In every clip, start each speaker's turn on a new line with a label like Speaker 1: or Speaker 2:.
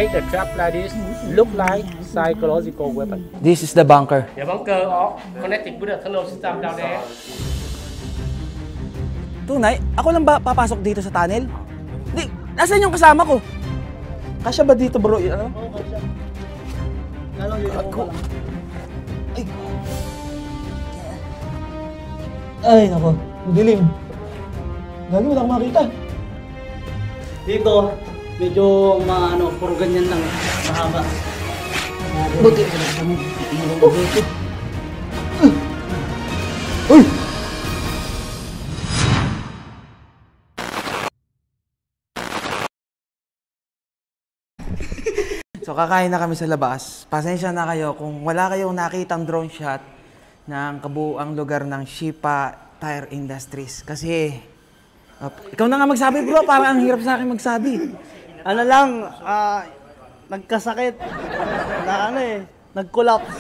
Speaker 1: make a trap like this look like psychological weapon.
Speaker 2: This is the bunker.
Speaker 1: The bunker are connected with the tunnel system down there.
Speaker 2: Tunay? Ako lang ba papasok dito sa tunnel? Di, nasaan yung kasama ko? Kasya ba dito bro? Ano?
Speaker 3: Oo, kasya. Lalong yun ako lang. Ay, nako. Dilim. Gagi, wala akong makita. Dito, medyo puro ganyan lang. Mahaba. Buti ka lang kami. Iiwan ko dito. Uy!
Speaker 2: So kakain na kami sa labas. Pasensya na kayo kung wala kayong nakitang drone shot ng kabuuang lugar ng Shipa Tire Industries. Kasi, ikaw na nga magsabi bro, parang ang hirap sa akin magsabi.
Speaker 3: Ano lang, nagkasakit. Nag-collapse.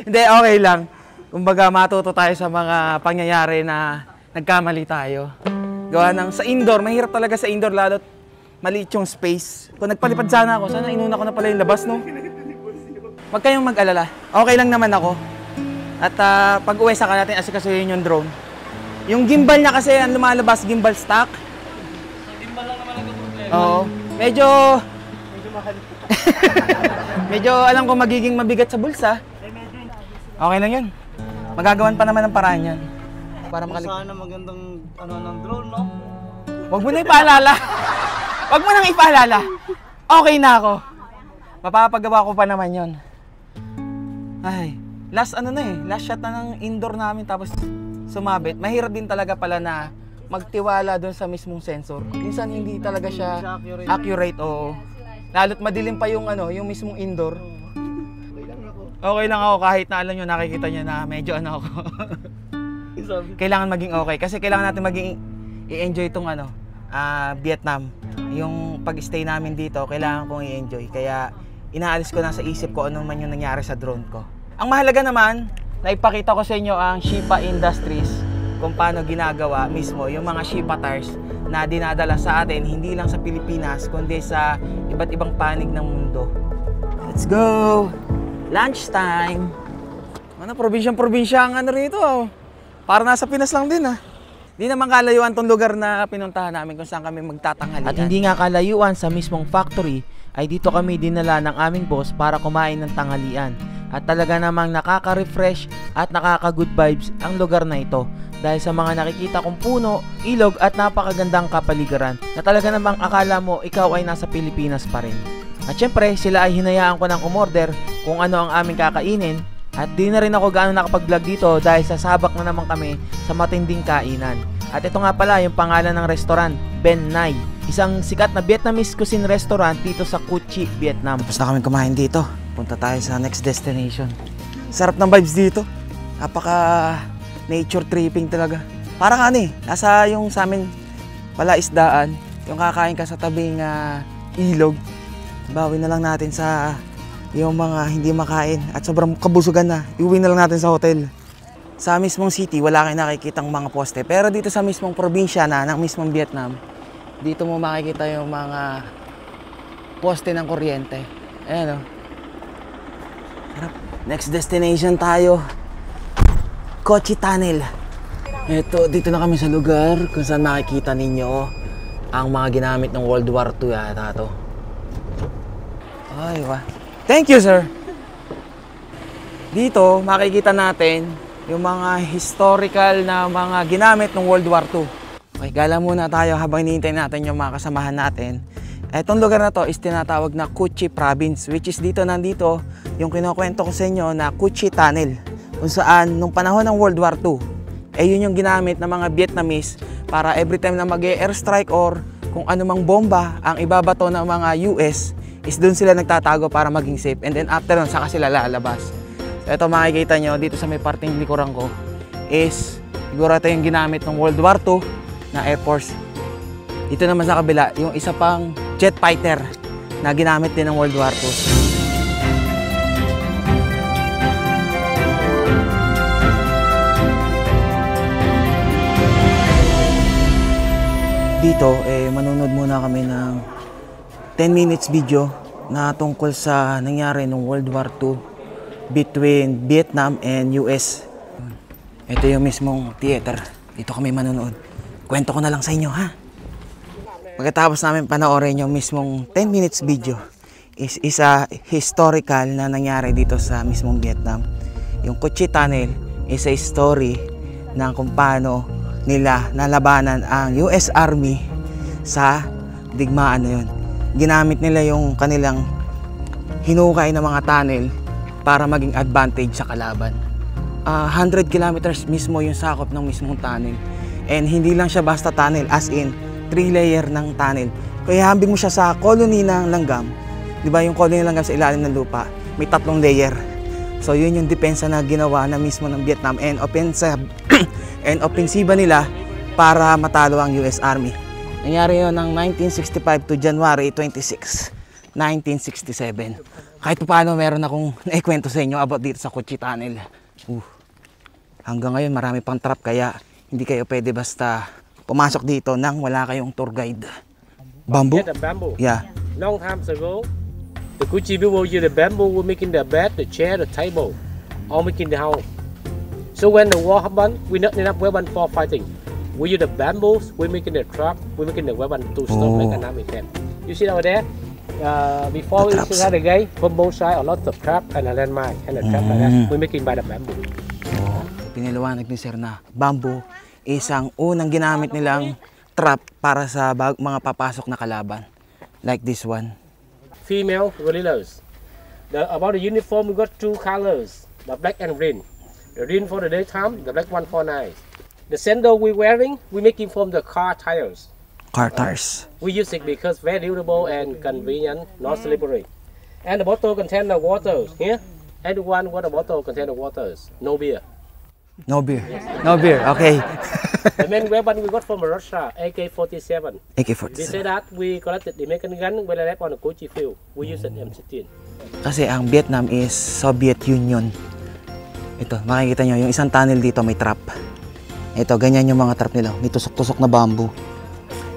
Speaker 2: Hindi, okay lang. Kumbaga matuto tayo sa mga pangyayari na nagkamali tayo. Gawa ng sa indoor, mahirap talaga sa indoor lalo't maliit yung space. Kung nagpalipad sana ako, sana inuna ko na pala yung labas, no? Huwag kayong mag-alala. Okay lang naman ako. At pag uwi saka natin asikasuhin yung drone. Yung gimbal niya kasi ang lumalabas, gimbal stock.
Speaker 3: Gimbal lang naman ang problema.
Speaker 2: Oo. Medyo
Speaker 3: mahal.
Speaker 2: medyo alam ko magiging mabigat sa bulsa. Okay lang yun. Magagawan pa naman ng paraan yan. Para
Speaker 3: Sana magandang ng drone, no?
Speaker 2: Huwag mo na ipaalala. Huwag mo nang ipaalala. Okay na ako. Mapapagawa ko pa naman yon. Ay, last shot na ng indoor namin tapos sumabit. Mahirap din talaga pala na magtiwala doon sa mismong sensor. Minsan hindi talaga siya accurate o lalo't madilim pa yung yung mismong indoor. Okay lang ako kahit na alam nyo, nakikita nyo na medyo ako. Kailangan maging okay kasi kailangan natin maging i-enjoy itong Vietnam. Yung pag-stay namin dito, kailangan kong i-enjoy. Kaya inaalis ko na sa isip ko ano man yung nangyari sa drone ko. Ang mahalaga naman, naipakita ko sa inyo ang Shipa Industries kung paano ginagawa mismo yung mga Shipa tires na dinadala sa atin, hindi lang sa Pilipinas, kundi sa iba't ibang panig ng mundo. Let's go! Lunch time! Probinsyang-probinsya ang rito. Para nasa Pinas lang din Di naman kalayuan tong lugar na pinuntahan namin kung saan kami magtatanghalian. At hindi nga kalayuan sa mismong factory, ay dito kami dinala ng aming boss para kumain ng tanghalian. At talaga namang nakaka-refresh at nakaka-good vibes ang lugar na ito. Dahil sa mga nakikita kong puno, ilog at napakagandang kapaligiran na talaga namang akala mo ikaw ay nasa Pilipinas pa rin. At syempre, sila ay hinayaan ko ng umorder kung ano ang aming kakainin. At di na rin ako gaano nakapag-vlog dito dahil sasabak na naman kami sa matinding kainan. At ito nga pala yung pangalan ng restaurant, Ben Nai. Isang sikat na Vietnamese cuisine restaurant dito sa Cu Chi, Vietnam. Tapos na kami kumain dito. Punta tayo sa next destination. Sarap ng vibes dito. Napaka nature tripping talaga. Parang nasa yung sa amin pala isdaan. Yung kakain ka sa tabing ilog. Bawi na lang natin sa yung mga hindi makain at sobrang kabusugan na, iuwi na lang natin sa hotel. Sa mismong city, wala kayong nakikitang mga poste. Pero dito sa mismong probinsya ng mismong Vietnam, dito mo makikita yung mga poste ng kuryente. Ayan Next destination tayo. Cu Chi Tunnel. Dito na kami sa lugar kung saan makikita ninyo ang mga ginamit ng World War II yata to. Ay, thank you, sir. Dito, makikita natin yung mga historical na mga ginamit ng World War II. Okay, gala muna tayo habang hinihintay natin yung mga kasamahan natin. Itong lugar na to is tinatawag na Cu Chi Province, which is nandito yung kinukwento ko sa inyo na Cu Chi Tunnel. Kung saan, nung panahon ng World War II, yun yung ginamit ng mga Vietnamese para every time na mag-airstrike or kung anumang bomba ang ibabato ng mga US, is doon sila nagtatago para maging safe. And then after nun, saka sila lalabas. So ito makikita nyo, dito sa may parting likuran ko, is siguro ito yung ginamit ng World War II na Air Force. Dito naman sa kabila, yung isa pang jet fighter na ginamit din ng World War II. Dito, manunod muna kami ng 10 minutes video na tungkol sa nangyari nung World War II between Vietnam and US. Ito yung mismong theater. Dito kami manonood. Kwento ko na lang sa inyo, ha? Pagkatapos namin panoorin yung mismong 10 minutes video, is a historical na nangyari dito sa mismong Vietnam. Yung Cu Chi Tunnel is a story ng kung paano nila nalabanan ang US Army sa digmaan na yun. Ginamit nila yung kanilang hinukay na mga tunnel para maging advantage sa kalaban. 100 kilometers mismo yung sakop ng mismong tunnel. And hindi lang siya basta tunnel, as in 3 layer ng tunnel. Kaya hambing mo siya sa colony ng langgam. Di ba yung colony ng langgam sa ilalim ng lupa, may 3 layer. So yun yung depensa na ginawa na mismo ng Vietnam and opensiba nila para matalo ang US Army. Nangyari yun ng 1965 to January 26, 1967. Kahit paano meron akong naikwento sa inyo about dito sa Cu Chi Tunnel. Hanggang ngayon marami pang trap kaya hindi kayo pwede basta pumasok dito nang wala kayong tour guide. Bamboo?
Speaker 1: Yeah, the bamboo.
Speaker 2: Yeah.
Speaker 1: Long time ago, the Cu Chi people use the bamboo. We're making the bed, the chair, the table, all making the house. So when the war happened, we not enough weapon for fighting. We use the bamboos. We're making the trap. We're making the weapon to stop like an army camp. You see over there? Before we had the guy from both sides, a lot of trap and a landmine and a trap like that. We're making by the bamboo.
Speaker 2: Pinaliwanag ni Sir na bamboo isang unang ginamit nilang trap para sa mga papasok na kalaban. Like this one.
Speaker 1: Female guerrillas. About the uniform, we got 2 colors, the black and green. The green for the daytime, the black one for night. The sandal we're wearing, we're making from the car tires.
Speaker 2: Car tires.
Speaker 1: We use it because very durable and convenient, not slippery. And the bottle contain the waters. Here, everyone got a bottle contain the waters. No beer.
Speaker 2: No beer. No beer. Okay.
Speaker 1: The main weapon we got from Russia, AK-47. They
Speaker 2: AK-47.
Speaker 1: say that we collected the American gun when I left on the Cu Chi field. We use it M16.
Speaker 2: Kasi ang Vietnam is Soviet Union. Ito, makikita nyo, yung isang tunnel dito may trap. Ito, ganyan yung mga trap nila. May tusok-tusok na bamboo.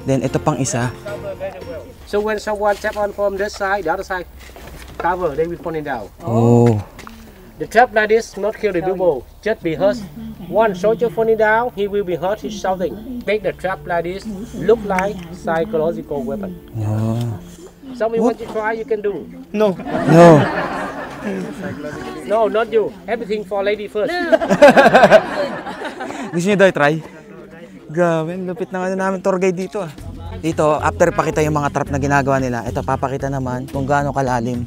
Speaker 2: Then, ito pang isa.
Speaker 1: So when someone tap on from this side, the other side, cover, they will point it down.
Speaker 2: Oh.
Speaker 1: The trap like this, not kill the people, just be hurt. One soldier falling down, he will be hurt, he's shouting. Make the trap like this, look like psychological weapon.
Speaker 2: Oh.
Speaker 1: Some you want to try, you can do.
Speaker 3: No.
Speaker 2: No.
Speaker 1: No, not you. Everything for lady first.
Speaker 2: Gusto nyo daw i-try? Grabe, lupit na namin tour guide dito ah. Dito, after pakita yung mga trap na ginagawa nila, ito papakita naman kung gaano kalalim.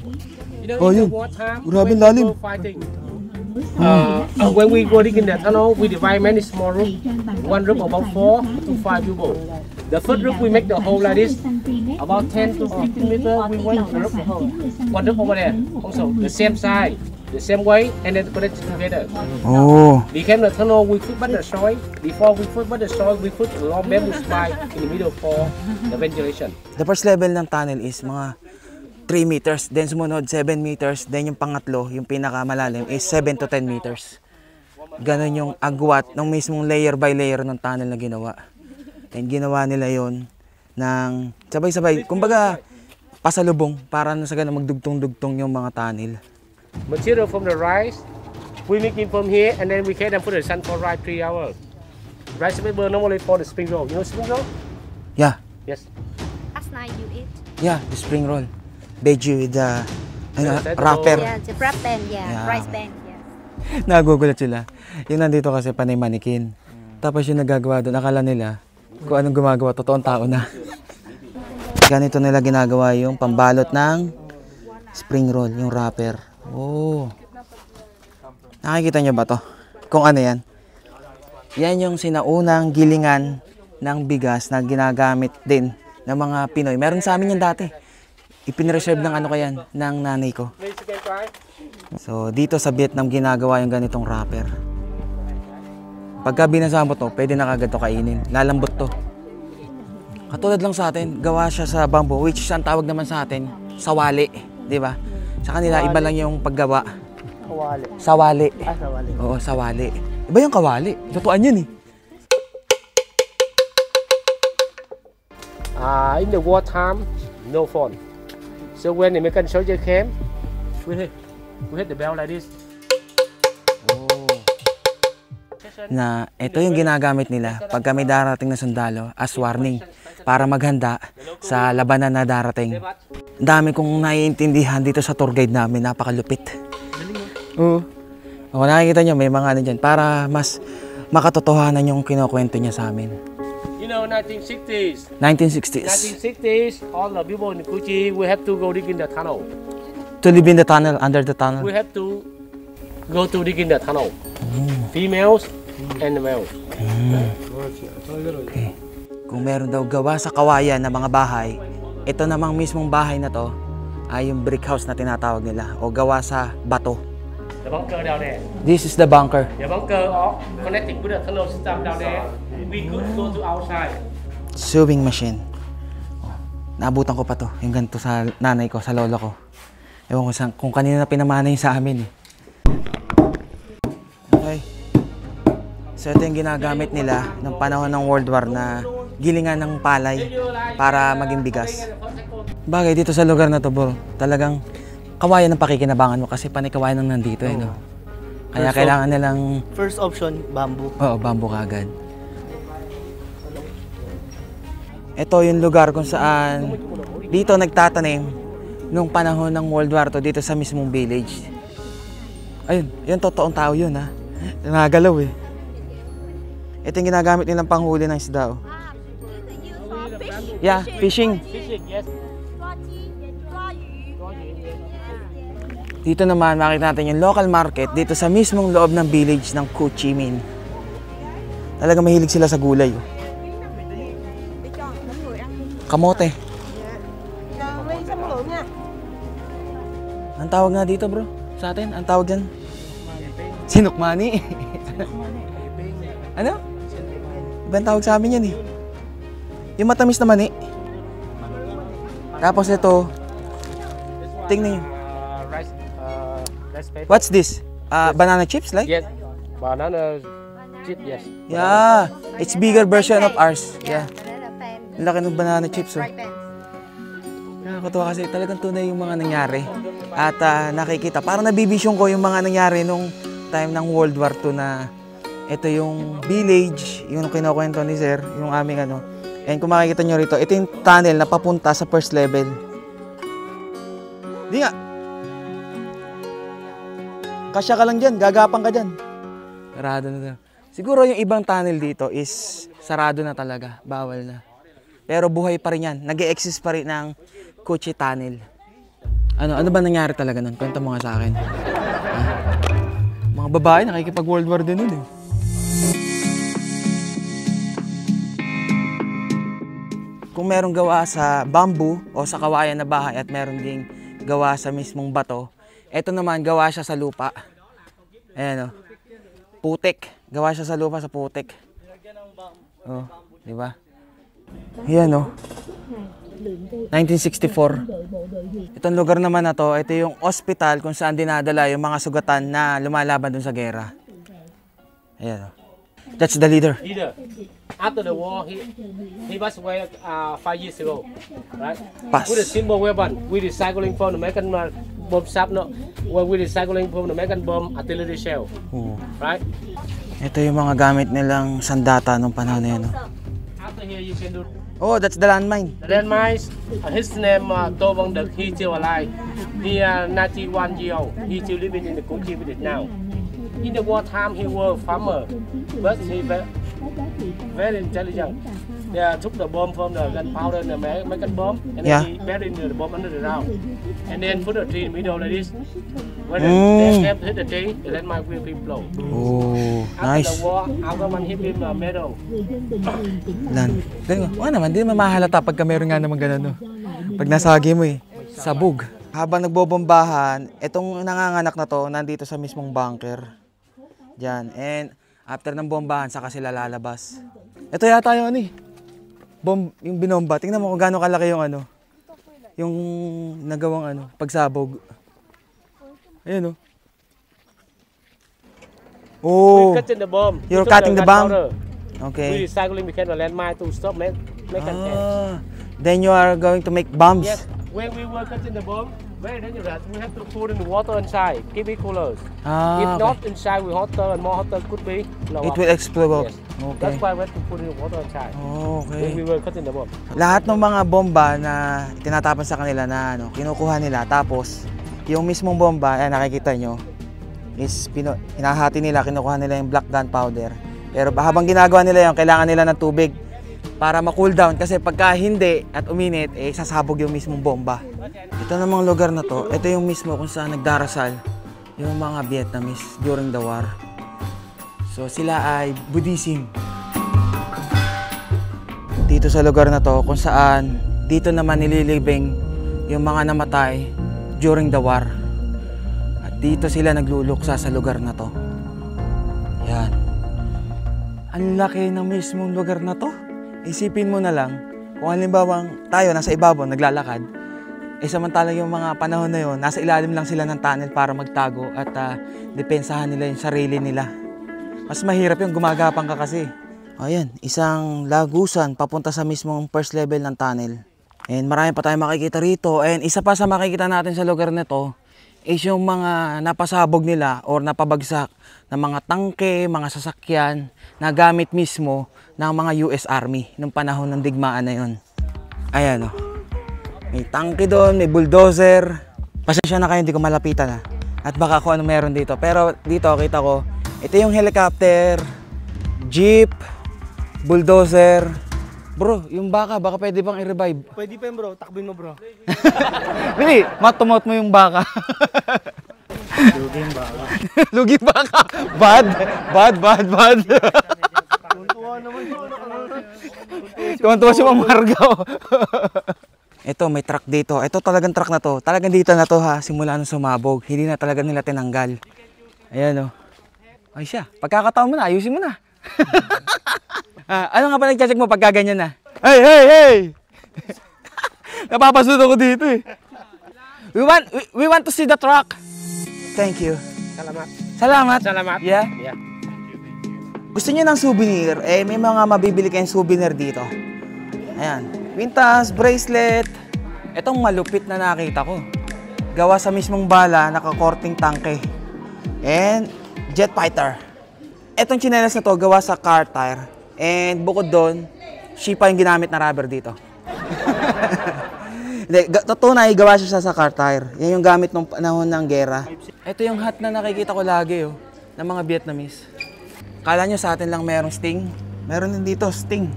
Speaker 1: You know,
Speaker 2: Oh,
Speaker 1: in
Speaker 2: yun.
Speaker 1: the wartime,
Speaker 2: Grabe,
Speaker 1: when
Speaker 2: lalim.
Speaker 1: people fighting, when we go in the tunnel, we divide many small rooms. One room about 4 to 5 people. The first room we make the hole like this, about 10 to 15 meters. We went the room the hole. One room over there, also the same size, the same way, and then connect it together.
Speaker 2: Oh.
Speaker 1: Became the tunnel. We put the soil. Before we put the soil, we put a long bamboo spike in the middle for the ventilation.
Speaker 2: The first level ng tunnel is mga 3 meters, then sumunod 7 meters, then yung pangatlo, yung pinakamalalim is 7 to 10 meters. Ganon yung agwat ng mismong layer by layer ng tunnel na ginawa. And ginawa nila yon ng sabay-sabay, kumbaga pasalubong para na sa ganun magdugtong-dugtong yung mga tunnel.
Speaker 1: Material from the rice, we make it from here, and then we can put the sun for rice 3 hours. Rice paper normally for the spring roll. You know spring roll?
Speaker 2: Yeah,
Speaker 1: Yes.
Speaker 4: Last night you eat?
Speaker 2: yeah, the spring roll. Veggie with the
Speaker 1: Vegetable.
Speaker 2: wrapper.
Speaker 4: Yeah, the wrap pan, yeah.
Speaker 2: Yeah.
Speaker 4: Rice pan, yes.
Speaker 2: Nagugulat sila. Yung nandito kasi panay manikin. Tapos yung nagagawa doon, akala nila kung anong gumagawa, totoong tao na. Ganito nila ginagawa yung pambalot ng spring roll, yung wrapper. Oh. Nakikita nyo ba to? Kung ano yan? Yan yung sinaunang gilingan ng bigas na ginagamit din ng mga Pinoy. Meron sa amin yan dati. Ipinreserve ng ano kayan, ng nanay ko. So, dito sa Vietnam ginagawa yung ganitong wrapper. Pagka binasa mo to, pwede na kagad to kainin. Lalambot to. Katulad lang sa atin, gawa siya sa bamboo, which is ang tawag naman sa atin, sawali. Di ba? Sa kanila, iba lang yung paggawa.
Speaker 3: Kawali.
Speaker 2: Sawali.
Speaker 3: Sawali.
Speaker 2: Oo, sawali. Iba yung kawali. Totooan yun eh.
Speaker 1: In the wartime, no phone. So when the American soldier came, we hit the bell like this.
Speaker 2: Na ito yung ginagamit nila pag may darating na sundalo as warning para maghanda sa labanan na darating. Ang dami kong naiintindihan dito sa tour guide namin, napakalupit. Oo. Kung nakikita nyo, may mga ano dyan para mas makatotohanan yung kinukwento niya sa amin.
Speaker 1: You know, 1960s.
Speaker 2: 1960s.
Speaker 1: 1960s, all the people in Kuchi, we have to go dig in the tunnel.
Speaker 2: To live in the tunnel, under the tunnel.
Speaker 1: We have to go to dig in the tunnel. Females and males.
Speaker 2: Okay. Kung meron daw gawa sa kawayan na mga bahay, ito namang mismong bahay na to ay yung brick house na tinatawag nila o gawa sa bato.
Speaker 1: The bunker down there.
Speaker 2: This is the bunker.
Speaker 1: The bunker all connecting with the tunnel system down there. We could go to outside.
Speaker 2: Sewing machine. Oh, naabutan ko pa to, yung ganito sa nanay ko, sa lolo ko. Ewan ko kung kanina na pinamana yung sa amin eh. Okay. So ito yung ginagamit nila ng panahon ng World War na gilingan ng palay para maging bigas. Bagay dito sa lugar na to, bro, talagang kawayan ng pakikinabangan mo kasi panay kawayan ng nandito eh, no? Kaya kailangan nilang...
Speaker 3: First option, bamboo.
Speaker 2: Oo, bamboo kagad. Ito yung lugar kung saan dito nagtatanim nung panahon ng World War II dito sa mismong village. Ayun, yung totoong tao yun ha. Nagalaw eh. Ito yung ginagamit nilang panghuli ng isda. Oh. Yeah, fishing.
Speaker 1: Fishing, yes.
Speaker 2: Dito naman makita natin yung local market dito sa mismong loob ng village ng Ho Chi Minh. Talaga mahilig sila sa gulay. Oh. Kamote. Ang tawag nga dito bro, sa atin, ang tawag dyan? Sinukmani. Ano? Iba ang tawag sa amin yan eh. Yung matamis na mani. Tapos ito, tingnan nyo.
Speaker 1: Rice paper.
Speaker 2: What's this? Banana chips like?
Speaker 1: Yes. Banana chip, yes.
Speaker 2: Yeah, it's bigger version of ours. Yeah.
Speaker 4: Banana pen.
Speaker 2: Ang laki ng banana chips. Oh.
Speaker 4: Right pen.
Speaker 2: Nakakatuwa kasi talagang tunay yung mga nangyari. At nakikita, parang nabibisyong ko yung mga nangyari nung time ng World War II na ito yung village, yung kinukwento ni Sir, yung aming ano. And kung makikita nyo rito, ito yung tunnel na papunta sa first level. Di nga. Kasya ka lang dyan, gagapang ka dyan. Sarado na to. Siguro yung ibang tunnel dito is sarado na talaga, bawal na. Pero buhay pa rin yan, nag-e-exist pa rin ng Ho Chi Tunnel. Ano ba nangyari talaga nun? Kwento mo nga sa akin. Mga babae nakikipag World War din nun eh. Kung merong gawa sa bamboo o sa kawayan na bahay at meron ding gawa sa mismong bato, ito naman gawa siya sa lupa. Ayan o. Putik. Gawa siya sa lupa sa putik. Oh, di ba? Ayan o. 1964. Itong lugar naman na to, ito yung ospital kung saan dinadala yung mga sugatan na lumalaban dun sa gera. Ayan o. That's the leader.
Speaker 1: Leader. After the war, he passed away 5 years ago, right?
Speaker 2: Pass.
Speaker 1: With a simple weapon, we recycling from the American bomb shrapnel, where we recycling from the American bomb artillery shell, right?
Speaker 2: Ito yung mga gamit nilang sandata nung panahon na yan.
Speaker 1: After here, you can do
Speaker 2: Oh, that's the landmine.
Speaker 1: the landmines. His name To Bong Dek. He's still alive. He 91 years old. He's still living in the country with it now. In the war time, he was a farmer, but he very intelligent. They took the bomb from the gunpowder and the American bomb, and then he buried the bomb under the ground, and then put a tree in the middle like this. When the aircraft hit the tree, the landmine will be blown.
Speaker 2: Oh,
Speaker 1: After
Speaker 2: nice.
Speaker 1: the war, our government hit him a medal.
Speaker 2: Galing mo. Oo naman, di mamahalata pagka meron nga naman ganun. No? Pag nasagi mo eh. Sabog. Habang nagbobombahan, itong nanganganak na to, nandito sa mismong bunker. Diyan. And after ng bombahan, saka sila lalabas. Ito yata yung ano eh. Yung binomba. Tingnan mo kung gaano kalaki yung ano. Yung nagawang ano, pagsabog. Ayun oh. Oh.
Speaker 1: We cutting the bomb. We
Speaker 2: You're
Speaker 1: took
Speaker 2: cutting the bomb?
Speaker 1: gunpowder. We
Speaker 2: Okay.
Speaker 1: recycling became a landmine to stop American tanks.
Speaker 2: Then you are going to make bombs?
Speaker 1: Yes, when we were cutting the bomb, very dangerous. We have to put in the water inside, keep it cooler.
Speaker 2: Ah,
Speaker 1: If
Speaker 2: okay.
Speaker 1: not inside, we hotter and more hotter could be blow
Speaker 2: It
Speaker 1: up.
Speaker 2: will explode.
Speaker 1: Yes.
Speaker 2: Okay.
Speaker 1: That's why we have to put in the water inside. When we
Speaker 2: Okay.
Speaker 1: were cutting the bomb.
Speaker 2: Lahat ng mga bomba na tinatapon sa kanila na kinukuha nila, tapos yung mismong bomba, nakikita nyo, is hinahati nila, kinukuha nila yung black gunpowder. Pero habang ginagawa nila yun, kailangan nila ng tubig para ma-cool down, kasi pagka hindi at uminit, sasabog yung mismong bomba. Ito namang lugar na to, ito yung mismo kung saan nagdarasal yung mga Vietnamese during the war. So sila ay Buddhism. Dito sa lugar na to kung saan dito naman nililibing yung mga namatay during the war. At dito sila nagluluksa sa lugar na to. Yan. Ang laki ng mismong lugar na to. Isipin mo na lang, kung halimbawang tayo nasa ibabaw naglalakad, samantalang yung mga panahon na yun, nasa ilalim lang sila ng tunnel para magtago at depensahan nila yung sarili nila. Mas mahirap yung gumagapang ka kasi. Ayan, isang lagusan papunta sa mismong first level ng tunnel. And marami pa tayong makikita rito. And isa pa sa makikita natin sa lugar nito is yung mga napasabog nila or napabagsak na mga tangke, mga sasakyan na gamit mismo ng mga US Army nung panahon ng digmaan na yun. Ayan o. May tangke doon, may bulldozer. Pasensya na kayo, hindi ko malapitan at baka kung ano meron dito. Pero dito kita ko, ito yung helicopter, jeep, bulldozer. Bro, yung baka pwede bang i-revive?
Speaker 3: Pwede pa yun bro, takbin mo bro.
Speaker 2: Really, matumot mo yung baka.
Speaker 3: Lugi yung baka.
Speaker 2: Lugi baka. Bad.
Speaker 3: Tuntua naman yun.
Speaker 2: Tuwan-tuwa si Mang Margo. Ito, may truck dito. Ito talagang truck na to. Talagang dito na to simula nung sumabog. Hindi na talaga nila tinanggal. Ayan o. Ay siya, pagkakataon mo na, ayusin mo na. Ano nga ba nag-check mo pagka ganyan na? Hey! Napapasunod ako dito eh. We want to see the truck. Thank you. Salamat. Yeah.
Speaker 1: Yeah.
Speaker 2: Gusto niyo ng souvenir? May mga mabibili kayong souvenir dito. Ayan. Quintas, bracelet. Itong malupit na nakita ko. Gawa sa mismong bala, nakakorting tangke. And jet fighter. Etong tsinelas na to, gawa sa car tire. And bukod doon, shipa yung ginamit na rubber dito. Tunay, gawa siya sa car tire. Yan yung gamit nung panahon ng gera. Ito yung hat na nakikita ko lagi, ng mga Vietnamese. Kala nyo sa atin lang merong Sting? Meron din dito, Sting.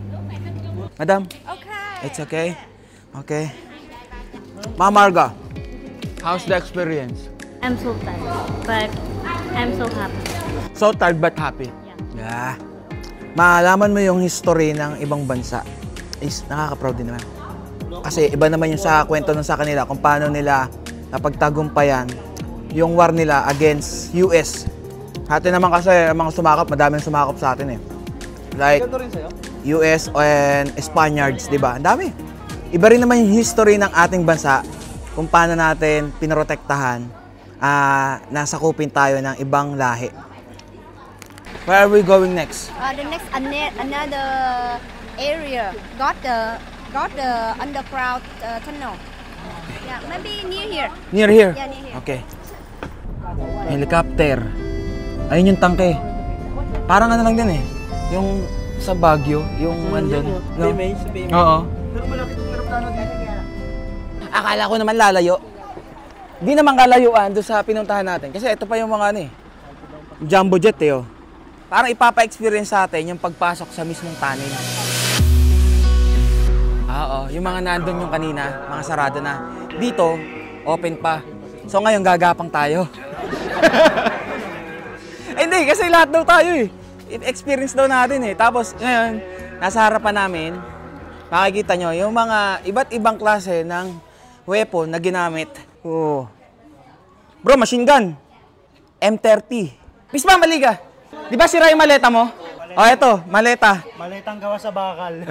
Speaker 2: Madam?
Speaker 4: Okay.
Speaker 2: It's okay? Okay. Ma'am Marga, how's the experience?
Speaker 4: I'm so tired, but I'm so happy.
Speaker 2: So tired but happy? Yeah. Maalaman mo yung history ng ibang bansa is nakaka-proud din naman. Kasi iba naman yung sa kwento nun sa kanila kung paano nila napagtagumpayan yung war nila against US. Atin naman kasi mga sumakap, madaming sumakap sa atin eh. Like US and Spaniards, di ba? Ang dami. Iba rin naman yung history ng ating bansa kung paano natin pinoprotektahan nasakupin tayo ng ibang lahi. Where are we going next?
Speaker 4: The next another area got the underground tunnel. Yeah, maybe near here.
Speaker 2: Near here?
Speaker 4: Yeah, near here.
Speaker 2: Okay. Helicopter. Ayun yung tangke. Parang ano lang din eh. Yung sa Baguio, yung andun. No? Oo.
Speaker 3: Pero malapit yung aeroplano dito.
Speaker 2: Akala ko naman lalayo. Di naman kalayuan doon sa pinuntahan natin. Kasi ito pa yung mga jumbo jet eh. Parang ipapa-experience sa atin yung pagpasok sa mismong tunnel. Oo, yung mga nandun yung kanina, mga sarado na. Dito, open pa. So ngayon gagapang tayo. Hindi, kasi lahat daw tayo eh. Experience daw natin eh. Tapos ngayon, nasa harapan namin, makikita nyo yung mga iba't ibang klase ng weapon na ginamit. Oh. Bro, machine gun. M30. Pisma, mali ka. Di ba sira yung maleta mo? Eto, maleta.
Speaker 3: Maletang gawa sa bakal.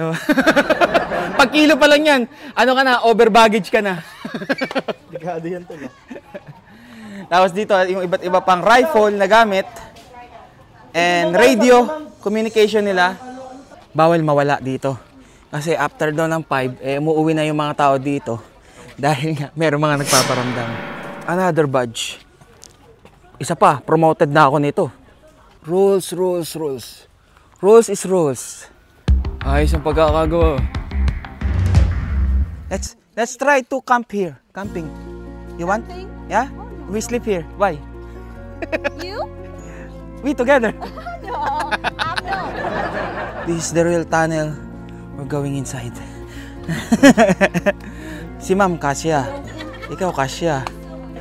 Speaker 2: Pag kilo pa lang yan, ano ka na, over baggage ka na.
Speaker 3: Ligado yan to.
Speaker 2: Tapos dito, yung iba't iba pang rifle na gamit. And radio, communication nila. Bawal mawala dito. Kasi after daw ng 5, umuwi na yung mga tao dito. Dahil nga, meron mga nagpaparamdam. Another badge. Isa pa, promoted na ako nito. Rules, rules, rules. Rules is rules. Ayos ang pagkakagawa. Let's try to camp here. Camping. You want? Yeah? We sleep here. Why?
Speaker 4: You?
Speaker 2: We together.
Speaker 4: No, I'm no.
Speaker 2: This is the real tunnel. We're going inside. Si Ma'am, kasya. Ikaw, kasya.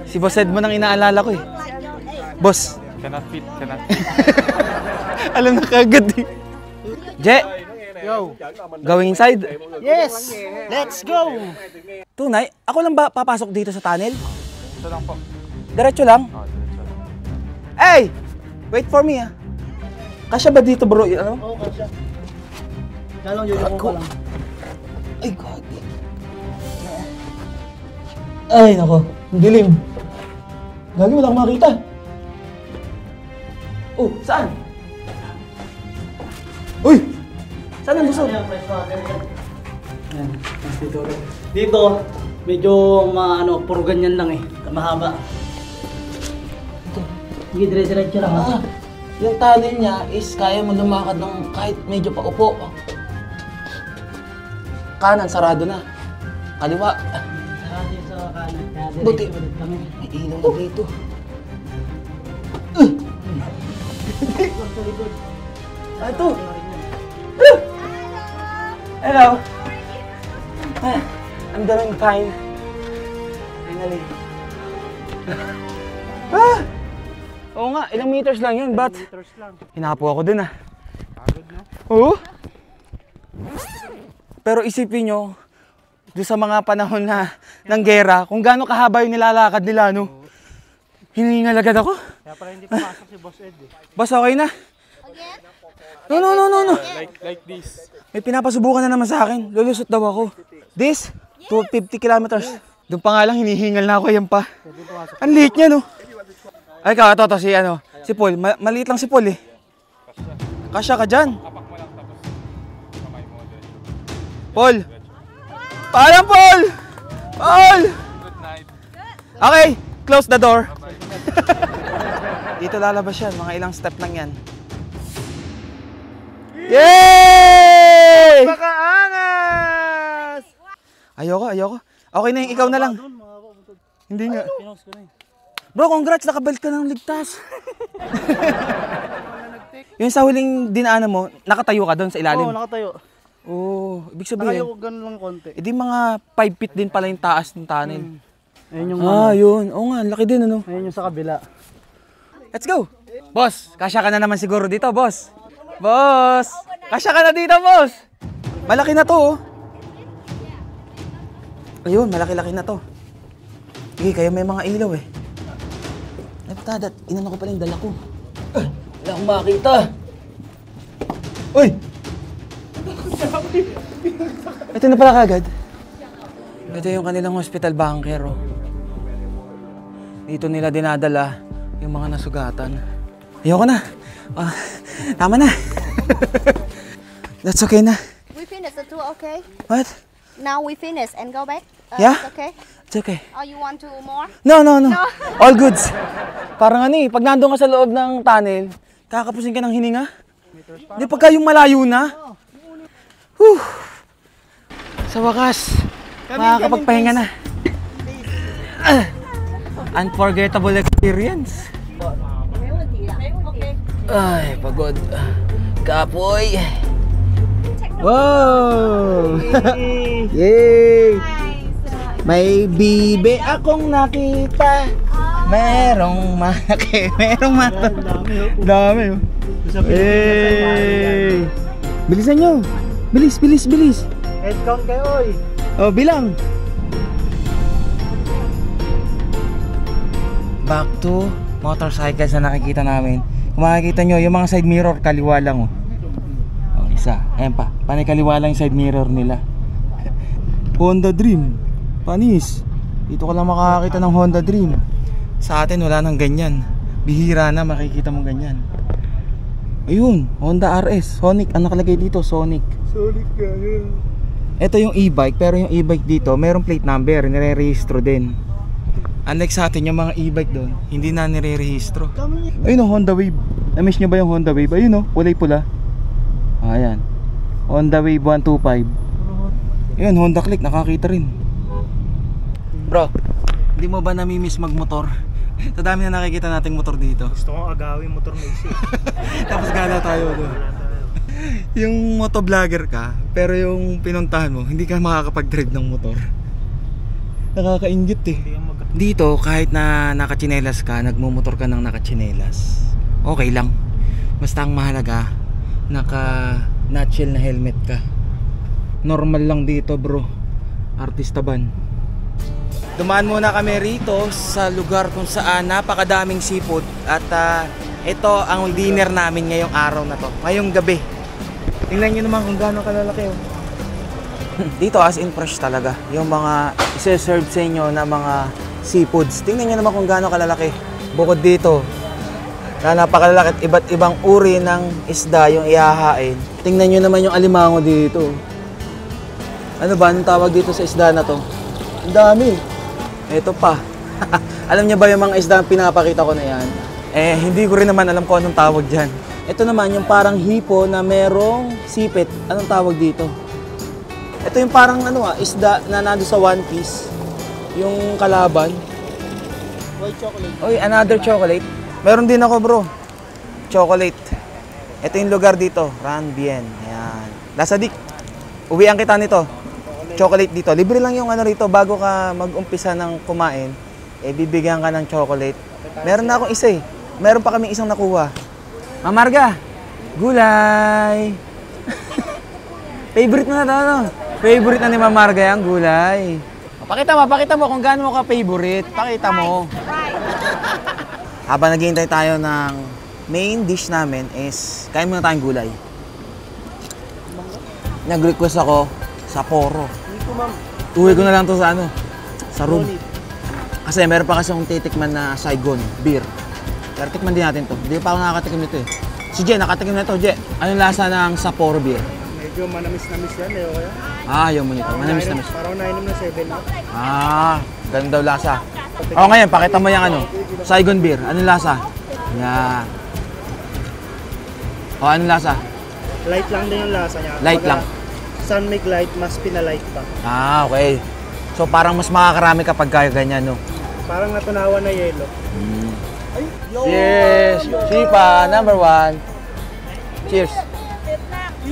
Speaker 2: Si Boss Ed mo nang inaalala ko eh. Boss.
Speaker 5: Cannot fit.
Speaker 2: Alam na kagad eh. Je, going inside?
Speaker 3: Yes! Let's go!
Speaker 2: Tunay, ako lang ba papasok dito sa tunnel?
Speaker 5: Ito lang po.
Speaker 2: Diretso lang?
Speaker 5: Diretso lang.
Speaker 2: Hey! Wait for me ah. Kasya ba dito bro? Ano?
Speaker 3: Oo, kasya. Kaya lang, yun ko lang.
Speaker 2: Ay, God.
Speaker 3: Ay, nako. Ang dilim. Gagi, wala akong makita.
Speaker 2: Oh, saan? Uy! Saan ang lusot?
Speaker 3: Yan, dito. Dito, medyo puro ganyan lang eh. Mahaba. Ito. Sige, dire-diretso lang.
Speaker 2: Ah, yung tunnel niya is kaya mo lumakad ng kahit medyo paupo. Kanan, sarado na. Kaliwa.
Speaker 3: Sarado yung sa kanan. Kaya
Speaker 2: Buti.
Speaker 3: diretso ulit kami.
Speaker 2: May ilaw na dito.
Speaker 3: Sa likod.
Speaker 2: Ah, ito. Hello. Ah, I'm doing fine. Finally. Ah! Oo nga, ilang meters lang yun, but hinapo ako dun ah. Oo. Pero isipin nyo, doon sa mga panahon na ng gera, kung gaano kahaba yung nilalakad nila, no? Hiningal agad ako.
Speaker 3: Kaya pala hindi pumasok si Boss Ed eh.
Speaker 2: Boss, okay na? No.
Speaker 5: Like this.
Speaker 2: May pinapasubukan na naman sa akin. Lulusot daw ako. This, 250 kilometers. Doon pa nga lang, hinihingal na ako. Yan pa. Ang liit niya, no? Ay, ito, si Paul. Maliit lang si Paul, eh. Kasya ka dyan. Paul! Paalam, Paul! Paul!
Speaker 5: Good night.
Speaker 2: Okay, close the door. Dito lalabas yan. Mga ilang step lang yan. Yay!
Speaker 3: Makaangas!
Speaker 2: Ayoko. Okay na yung ikaw na lang. Hindi nga.
Speaker 3: Pinos ko na eh.
Speaker 2: Bro, congrats, nakabalik ka ng ligtas. Yung sa huling dinaanan mo, nakatayo ka doon sa ilalim?
Speaker 3: Oo, nakatayo.
Speaker 2: Oo, ibig sabihin,
Speaker 3: Nakatayo ko ganun lang konti.
Speaker 2: edi mga 5 feet din pala yung taas ng tunnel.
Speaker 3: Ayun yung
Speaker 2: Yun. Oo nga, laki din ano.
Speaker 3: ayun yung sa kabila.
Speaker 2: Let's go! Boss, kasya ka na naman siguro dito, boss. Boss! Kasya ka na dito, boss! Malaki na to, oh. Ayun, malaki-laki na to. Sige, kayo may mga ilaw, eh. Napatadat, inano ko pala yung dala ko. Wala akong makita. Uy! Ito na pala kagad. Ito yung kanilang hospital bunker, oh. Dito nila dinadala yung mga nasugatan. Ayoko na. Tama na. That's okay na.
Speaker 4: We finish the tour, okay?
Speaker 2: What?
Speaker 4: Now we finish and go back.
Speaker 2: Yeah?
Speaker 4: It's okay.
Speaker 2: It's okay.
Speaker 4: Or you want to more?
Speaker 2: No. All goods. Parang pag nandun ka sa loob ng tunnel, kakapusin ka ng hininga. Hindi pagka yung malayo na. Whew. Sa wakas, makakapagpahinga na. Unforgettable experience. Ay, pagod. Kapoy. Wow! Yay! May bibe akong nakita. Merong dami oh. Hey! Bilisan nyo. Bilis.
Speaker 3: Head count kayo, oy.
Speaker 2: Oh, bilang. Back to motorcycles na nakikita namin. Kung makikita nyo, yung mga side mirror, kaliwa lang oh. Oh, isa. Ayan pa. Panay kaliwa lang yung side mirror nila. Honda Dream. Panis. Dito ka lang makakakita ng Honda Dream. Sa atin wala nang ganyan. Bihira na makikita mong ganyan. Ayun, Honda RS. Sonic. Ang nakalagay dito, Sonic.
Speaker 3: Solid ka.
Speaker 2: Ito yung e-bike, pero yung e-bike dito, merong plate number, nire-rehistro din. Unlike sa atin, yung mga e-bike doon, hindi na nire-rehistro. Ayun o, Honda Wave. Na-miss nyo ba yung Honda Wave? Ayun o, kulay pula. Ayan. Honda Wave 125. Ayun, Honda Click, nakakita rin. Bro, hindi mo ba namimiss magmotor? Sa dami na nakikita nating motor dito.
Speaker 3: Gusto kong agawin motor na isi.
Speaker 2: Tapos gala tayo doon. Yung motovlogger ka, pero yung pinuntahan mo, hindi ka makakapag-drive ng motor. Nakakaingit eh. Dito, kahit na nakachinelas ka, nagmumotor ka ng nakachinelas, okay lang. Basta ang mahalaga, naka-nutshell na helmet ka. Normal lang dito bro. Artista ban. Dumaan muna kami rito sa lugar kung saan napakadaming seafood. At ito ang dinner namin ngayong araw na to, ngayong gabi. Tingnan nyo naman kung gaano kalalaki oh. Dito as in fresh talaga yung mga isi-serve sa inyo na mga seafoods. Tingnan nyo naman kung gaano kalalaki. Bukod dito na napakalalaki at iba't ibang uri ng isda yung ihahain. Tingnan nyo naman yung alimango dito. Ano ba? Anong tawag dito sa isda na to? Ang dami. Ito pa. Alam niyo ba yung mga isda pinapakita ko na yan? Hindi ko rin naman alam kung anong tawag dyan. Ito naman yung parang hipo na merong sipit. Anong tawag dito? Ito yung parang isda na nando sa one piece. Yung kalaban.
Speaker 3: White chocolate.
Speaker 2: Oy, another chocolate. Meron din ako bro. Chocolate. Ito yung lugar dito. Ran Bien. Ayan. Lasadik. Uwian kita nito. Chocolate dito. Libre lang yung rito bago ka mag-umpisa ng kumain. Bibigyan ka ng chocolate. Meron na akong isa eh. Meron pa kaming isang nakuha. Mamarga, gulay. Favorite mo na ito, Favorite na ni Mamarga yung gulay. Pakita mo kung gaano mo ka-favorite. Pakita mo. Habang naghihintay tayo ng main dish namin is, kain muna tayong gulay. Nag-request ako sa Poro. Uwi ko na lang to sa room. Kasi meron pa kasi akong titikman na Saigon beer. Pero tikman din natin to. Hindi pa ako nakakatikim nito eh. Si Je, nakatikim na to, Je. Anong lasa ng Sapporo beer?
Speaker 3: Medyo manamis-namis yan eh. Okay?
Speaker 2: Ayaw mo nito. Manamis-namis.
Speaker 3: Parang nainom na 7 up.
Speaker 2: Ganun daw lasa. O ngayon, pakita mo yung Saigon beer. Anong lasa? Yan. O, anong lasa?
Speaker 3: Light lang din yung lasa niya.
Speaker 2: Light lang.
Speaker 3: Sun Mig Light, mas pinalight pa.
Speaker 2: Okay. So parang mas makakarami kapag kaya ganyan, no?
Speaker 3: Parang natunawan na yelo.
Speaker 2: Cheers! Chipa, number 1. Cheers.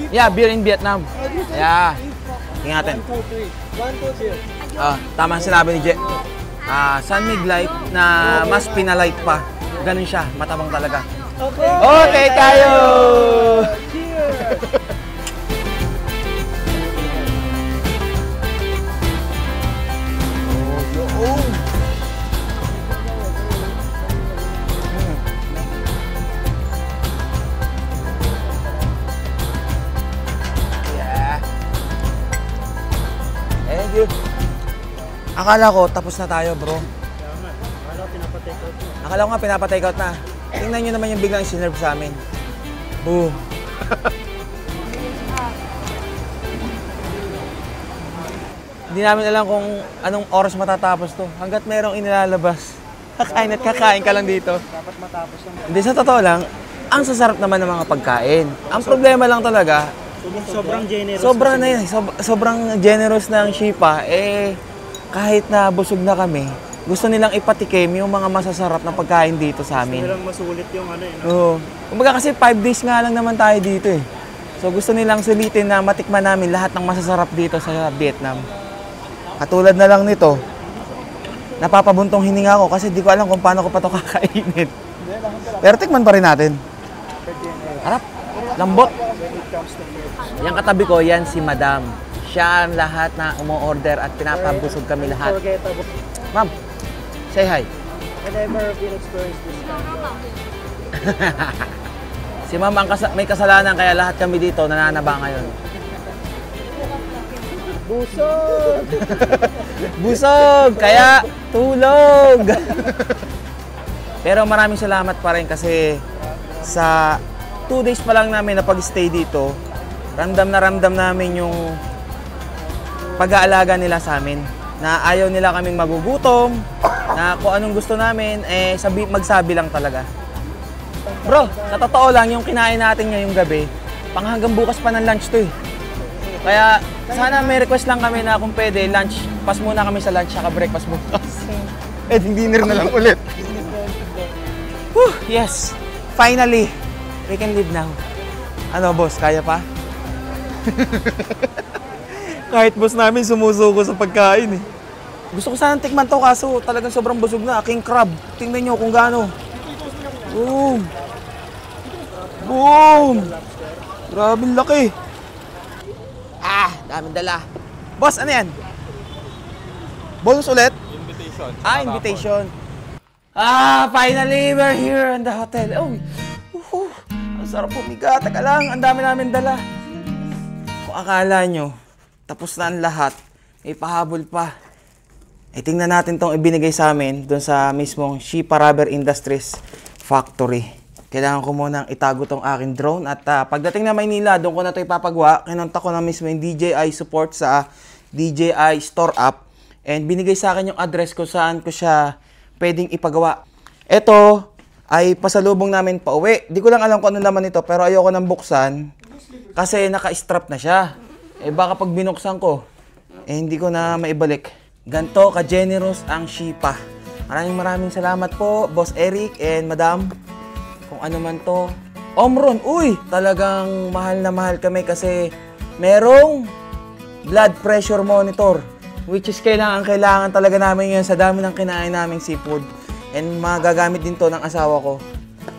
Speaker 2: Yeah, beer in Vietnam. Yeah. Ingatan.
Speaker 3: 1, 2, 3.
Speaker 2: Tama ang sinabi ni Je. Sun Mig Light na mas pinalight pa. Ganun siya, matabang talaga. Okay tayo!
Speaker 3: Cheers!
Speaker 2: Thank you. Akala ko tapos na tayo, bro. Akala ko nga pinapatake out na. Tingnan nyo naman yung biglang sinerve sa amin. Boom. Hindi namin alam kung anong oras matatapos to. Hanggat merong inilalabas. Kakain at kakain ka lang dito.
Speaker 3: Dapat matapos lang.
Speaker 2: Hindi, sa totoo lang, ang sasarap naman ng mga pagkain. Ang problema lang talaga,
Speaker 3: Sobrang generous.
Speaker 2: Sobrang generous ng Chipa. Kahit na busog na kami, gusto nilang ipatikim yung mga masasarap na pagkain dito sa amin.
Speaker 3: Gusto nilang masulit yung
Speaker 2: Oo. Kumbaga kasi 5 days nga lang naman tayo dito eh. So gusto nilang sulitin na matikman namin lahat ng masasarap dito sa Vietnam. Katulad na lang nito, napapabuntong hininga ko kasi di ko alam kung paano ko pa ito kakainin. Pero tikman pa rin natin. Harap, lambot. Yung katabi ko, yan si Madam. Siya ang lahat na umu-order at pinapabusog kami lahat. Ma'am, say hi.
Speaker 3: I never been experienced this kind.
Speaker 2: Si Ma'am ang may kasalanan kaya lahat kami dito nananaba ngayon.
Speaker 3: Busog!
Speaker 2: Busog! Kaya tulog! Pero maraming salamat pa rin kasi sa 2 days pa lang namin na pag-stay dito, ramdam na ramdam namin yung pag-aalaga nila sa amin. Na ayaw nila kaming magugutom, na kung anong gusto namin, magsabi lang talaga. Bro, sa totoo lang, yung kinain natin ngayong gabi, pang hanggang bukas pa ng lunch to eh. Kaya sana may request lang kami na kung pwede, lunch, pas muna kami sa lunch, saka breakfast bukas. Dinner na lang ulit. Whew, yes, finally, we can live now. Ano boss, kaya pa? Kahit boss namin sumusuko sa pagkain eh. Gusto ko sanang tikman to kaso talagang sobrang busog na. King crab. Tingnan nyo kung gaano. Boom! Boom! Grabe laki. Daming dala. Boss, ano yan? Bonus ulit?
Speaker 5: Invitation.
Speaker 2: Invitation. Finally, we're here in the hotel. Ang sarap pumiga. Taka lang, ang dami namin dala. Kung akala nyo, tapos na ang lahat, may pahabol pa. Tingnan natin tong ibinigay sa amin doon sa mismong Shipa Rubber Industries Factory. Kailangan ko munang itago tong aking drone at pagdating na Maynila, doon ko na ito ipapagawa. Kinontak ko na mismo yung DJI support sa DJI Store app and binigay sa akin yung address ko saan ko siya pwedeng ipagawa. Ito ay pasalubong namin pa uwi. Di ko lang alam kung ano naman ito pero ayoko nang buksan kasi naka-strap na siya. Baka pag binuksan ko, hindi ko na maibalik. Ganto ka-generous ang Shipa. Maraming salamat po, Boss Eric and Madam. Kung ano man to. Omron, uy! Talagang mahal na mahal kami kasi merong blood pressure monitor. Which is kailangan talaga namin yun sa dami ng kinain naming seafood. And magagamit din to ng asawa ko.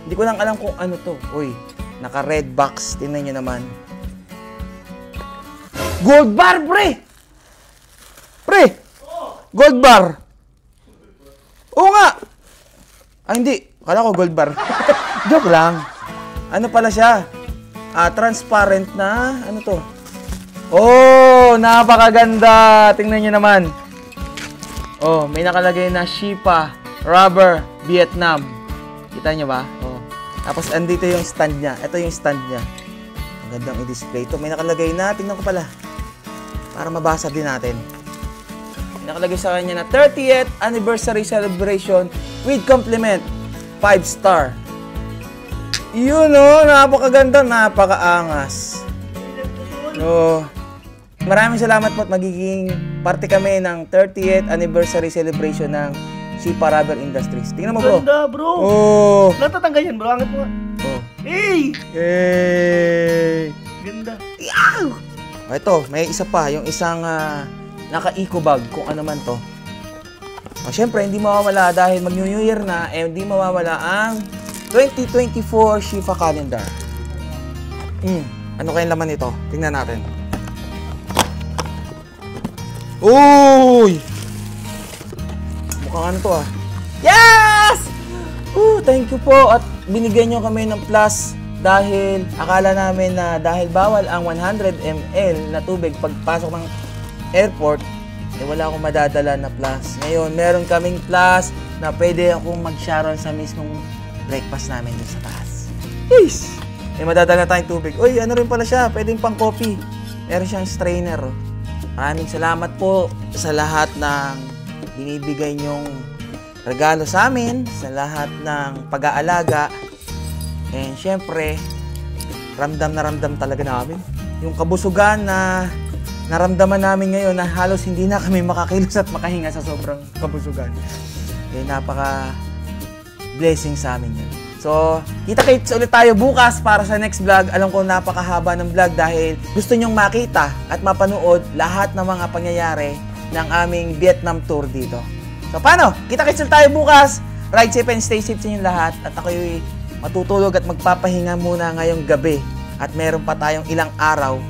Speaker 2: Hindi ko lang alam kung ano to. Uy, naka-red box. Tingnan nyo naman. Gold bar, pre! Pre! Gold bar! Oo nga! Hindi. Kala ko gold bar. Joke lang. Ano pala siya? Transparent na... Ano to? Oh! Napakaganda! Tingnan nyo naman. Oh, may nakalagay na Shipa Rubber Vietnam. Kita nyo ba? Oh. Tapos andito yung stand niya. Ito yung stand niya. Ang gandang i-display ito. May nakalagay na. Tingnan ko pala. Para mabasa din natin. Nakalagay sa kanya na 30th anniversary celebration with compliment 5-star. Yun o, napakaganda, napakaangas. No. Maraming salamat po at magiging parte kami ng 30th anniversary celebration ng Shipa Rubber Industries. Tingnan mo bro.
Speaker 3: Ganda bro.
Speaker 2: Oh.
Speaker 3: Natatanggal yan bro. Angit mo nga.
Speaker 2: Oh.
Speaker 3: Hey!
Speaker 2: Yay!
Speaker 3: Ganda.
Speaker 2: Yaw! Ito, may isa pa, yung isang naka-eco bag, kung ano man to. Siyempre, hindi mawawala dahil mag-New Year na, hindi mawawala ang 2024 Shipa Calendar. Ano kayang laman nito? Tingnan natin. Uy! Mukhang ano to Yes! Thank you po at binigyan nyo kami ng plus dahil akala namin na dahil bawal ang 100 ml na tubig pagpasok ng airport, wala akong madadala na plus. Ngayon, meron kaming plus na pwede akong mag-sharon sa mismong breakfast namin dun sa taas. Yes! May madadala tayong tubig. Uy, ano rin pala siya? Pwedeng pang coffee. Meron siyang strainer. Maraming salamat po sa lahat ng binibigay nyong regalo sa amin, sa lahat ng pag-aalaga. And syempre, ramdam na ramdam talaga namin. Yung kabusugan na naramdaman namin ngayon na halos hindi na kami makakilos at makahinga sa sobrang kabusugan. Napaka-blessing sa amin yun. So, kita-kits ulit tayo bukas para sa next vlog. Alam ko napakahaba ng vlog dahil gusto nyong makita at mapanood lahat ng mga pangyayari ng aming Vietnam tour dito. So, paano? Kita-kits ulit tayo bukas. Ride safe and stay safe sa inyong lahat. At ako'y matutulog at magpapahinga muna ngayong gabi. At meron pa tayong ilang araw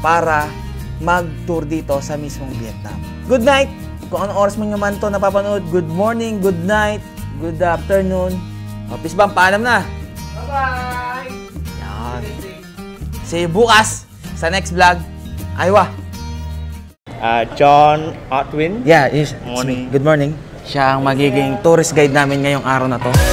Speaker 2: para mag-tour dito sa mismong Vietnam. Good night! Kung anong oras mo naman ito napapanood, good morning, good night, good afternoon. Peace bomb, paalam na! Bye-bye! Yan. See you bukas sa next vlog. Aywa!
Speaker 6: John Otwin.
Speaker 2: Yeah, it's
Speaker 6: Morning.
Speaker 2: me. Good morning. Siya ang magiging tourist guide namin ngayong araw na to.